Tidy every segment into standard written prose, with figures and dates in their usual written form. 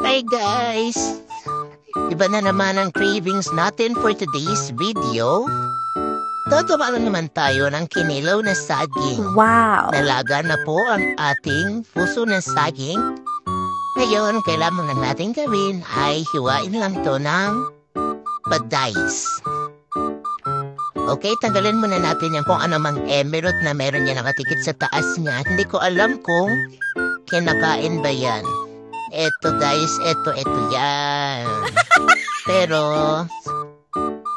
Hey guys! Iba na naman ang cravings natin for today's video. Tatawa na naman tayo ng kinilaw na saging. Wow! Nalaga na po ang ating puso ng saging. Ngayon, kailangan na natin gawin ay hiwain lang to ng padice. Okay, tanggalin muna natin yan kung ano mang emerald na meron niya nakatikit sa taas niya. Hindi ko alam kung kinakain ba yan. Eto guys, eto yan. Pero,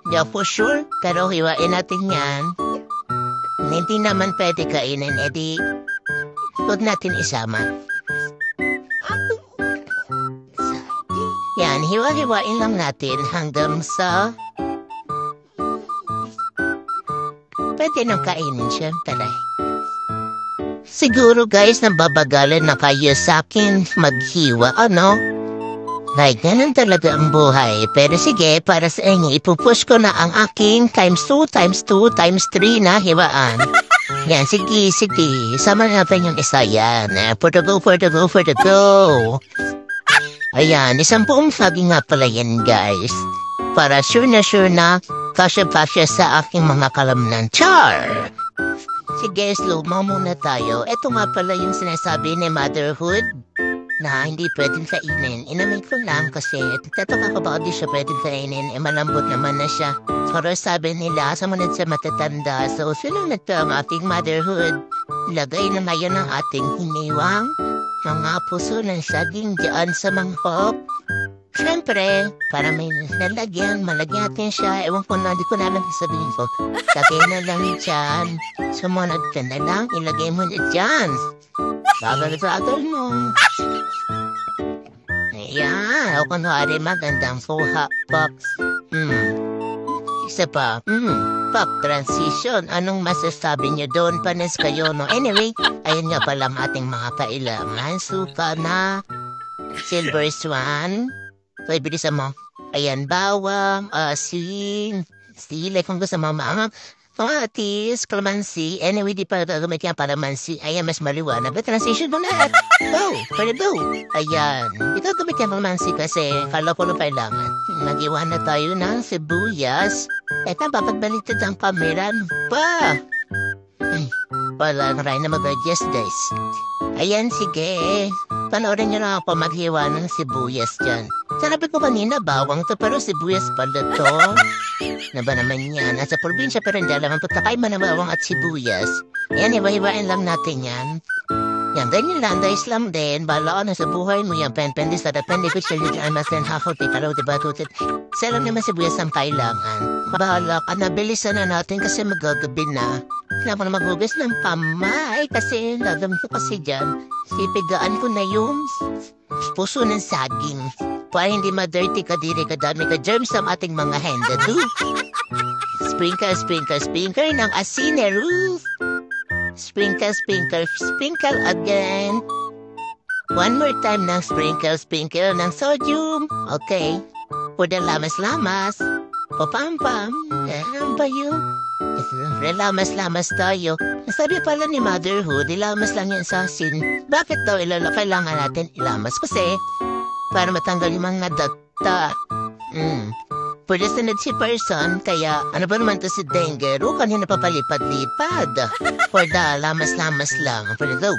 hindi ako sure. Pero hiwain natin yan. Hindi naman pwede kainin. Edi, huwag natin isama. Yan, hiwa-hiwain lang natin hanggang sa pwede nang kainin siya pala. Siguro guys, nababagalan na kayo sa akin maghiwa, ano? Like, ganun talaga ang buhay. Pero sige, para sa inyo, ipupush ko na ang aking times 2, times 2, times 3 na hiwaan. Yan, sige. Sama natin yung isa yan. For the go. Ayan, 10 saging nga pala yan, guys. Para sure na kasya-kasya sa aking mga kalamnan. Char! Sige, slow mo muna tayo. Ito nga pala yung sinasabi ni Motherhood na hindi pwedeng kainin. Inamay ko lang kasi tataka ko ba di siya pwedeng kainin. Malambot naman na siya. Pero sabi nila, sumunod sa matatanda. So, sunod ang ating Motherhood. Lagay na ngayon ang ating hiniwang mga puso ng saging dyan sa mangkok. Siyempre, para may nalagyan, malagyan natin siya. Ewan ko na, di ko nalang sabihin ko. Lagay na lang dyan. Sumunod ka na lang, ilagay mo na dyan. Bagal-bagal mo. Ayan, o kunwari magandang fuha box. Isa pa, pop transition. Anong masasabi niyo doon? Panes kayo, no? Anyway, ayun nga pala ang ating mga kailangan. Suka na Silver Swan. So, ibilisan mo. Ayan, bawang, asin, sili, kung gusto mo, kamatis, kalamansi. Anyway, di pa gamit yan para mansi. Ayan, mas maliwanag. But transition mo lahat. Go, pwede go. Ayan, di ka gamit yan kalamansi kasi kala ko lang kailangan. Nag-iwan na tayo ng sibuyas. Eto, papagbaliktad ang kameran pa. Ay, wala na rin na mag-adjust, guys. Ayan, sige. Panoorin nyo na ako maghiwa ng sibuyas dyan. Sanabi ko kanina, bawang to, pero sibuyas pala to. Na ba naman yan? Nasa probinsya pero hindi alam ang pagkakaima ng bawang at sibuyas. Ayan, hiwa-hiwain lang natin yan. Yan, ganyan lang, dahil lang din. Bahala ka na sa buhay mo yan. Pen-pen, this, pen, if it's your little mas then half of it, araw, diba, tutit. Sa alam naman sibuyas ang kailangan. Bahala ka na, bilisan na natin kasi magagabi na. Kailangan na maghugas ng kamay kasi lagam ko kasi dyan. Sipigaan ko na yung puso ng saging. Para hindi ma-dirty ka, diri ka, dami ka germs ang ating mga henda. Sprinkle ng asineru. Sprinkle again. One more time ng sprinkle ng sodium. Okay. For the lamas-lamas. Papampam. Ano ba yun? Lamas-lamas tayo. Sabi pala ni Motherhood, ilamas lang yan sa asin. Bakit daw kailangan natin ilamas? Kasi para matanggal yung mga data. Pwede sunod si person, kaya ano ba naman to si Dengero? Kanina papalipad-lipad. For the lamas-lamas lang. Pwede daw.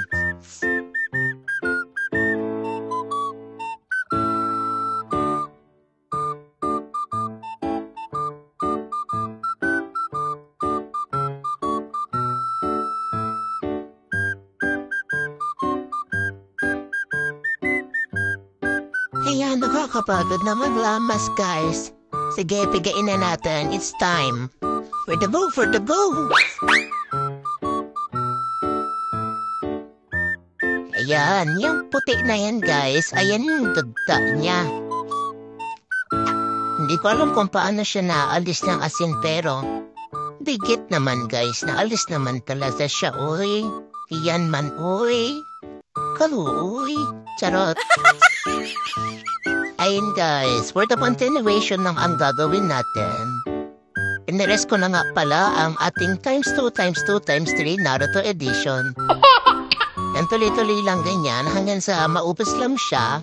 Ayan, nakakapagod na maglamas, guys. Sige, pigain na natin. It's time. For the go. Ayan, yung puti na yan, guys. Ayan yung dagda niya. Hindi ko alam kung paano siya naalis ng asin, pero digit naman, guys. Naalis naman talaga siya, uy. Iyan man, uy. Kaluuy. Charot. Ayun guys, for the continuation ng ang gagawin natin, inirest ko na nga pala ang ating times 2 times 2 times 3 Naruto edition. Yan tuloy-tuloy lang ganyan hanggang sa maubos lang siya.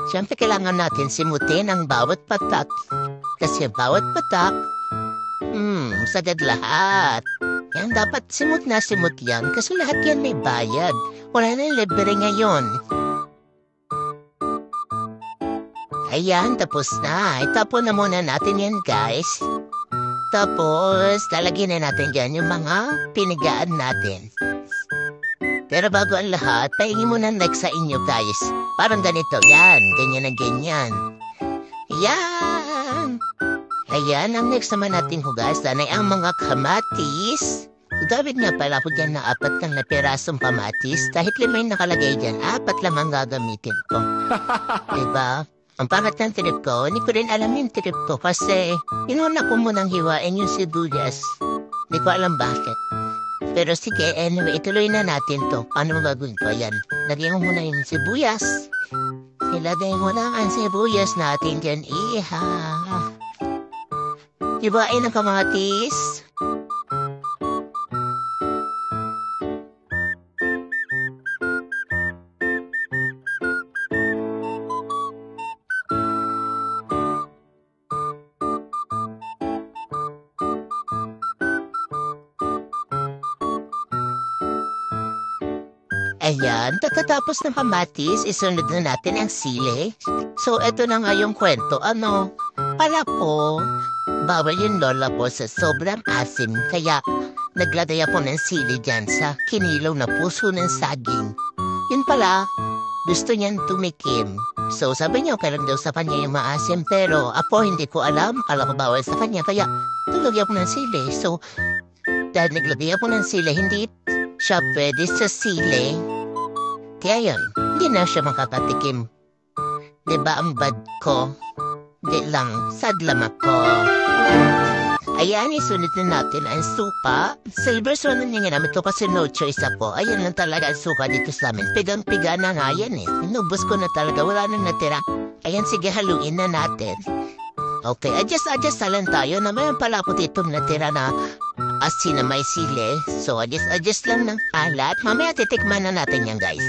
Siyempre, kailangan natin simutin ang bawat patak. Kasi bawat patak, sagad lahat. Yan, dapat simut na simut yan kasi lahat yan may bayad. Wala na libre ngayon. Ayan, tapos na. Itapon na muna natin yan, guys. Tapos, lalagyan na natin dyan yung mga pinigaan natin. Pero bago ang lahat, paingin muna next sa inyo, guys. Parang ganito, yan. Ganyan na ganyan. Yan! Ayan, ang next naman natin hugas ay ang mga kamatis. Gawin nga pala ko dyan na 4 na pirasong kamatis. Kahit 5 yung nakalagay dyan, 4 lang ang gagamitin ko. Diba? Ang pangat ng trip ko, hindi ko rin alam yung trip ko kasi inuna ko munang hiwain yung sibuyas. Hindi ko alam bakit. Pero sige, anyway, ituloy na natin to. Paano mo gagawin ko? Yan. Lagyan mo muna yung sibuyas. Ilagay mo lang ang sibuyas natin dyan. Iha. Hiwain ang kamatis. Ayan, pagkatapos ng kamatis, isunod na natin ang sili. So, eto na nga yung kwento. Pala po, bawal yung lola po sa sobrang asim. Kaya, naglagay po ng sili dyan sa kinilaw na puso ng saging. Yun pala, gusto niyan tumikim. So, sabi niya, okay lang daw sa kanya yung maasim. Pero, ako hindi ko alam. Akala ko bawal sa kanya. Kaya, naglagay po ng sili. So, dahil naglagay po ng sili, hindi siya pwede sa sili. Kaya yun, hindi na siya makapatikim. Diba ang bad ko? Di lang, sad lang ako. Ayan, isunod na natin ang suka. Silver swan na niya ginamit ko kasi no choice ako. Ayan lang talaga ang suka dito sa amin. Pigang-piga na nga yan eh. Inubos ko na talaga, wala nang natira. Ayan, sige, haluin na natin. Okay, adjust na lang tayo na mayroon pala po ditong natira na asin na may sili. So, adjust lang ng alat. Mamaya titikman na natin yan, guys.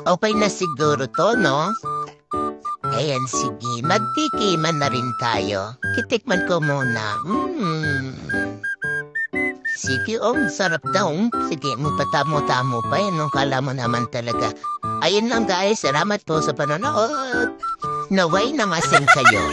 Okay na siguro to, no? Ayan, sige. Magtikiman na rin tayo. Titikman ko muna. Sige, sarap daw. Sige, magpatamo-tamo pa yan. Kala mo naman talaga. Ayun lang, guys. Salamat po sa panonood. Naway namasin kayo.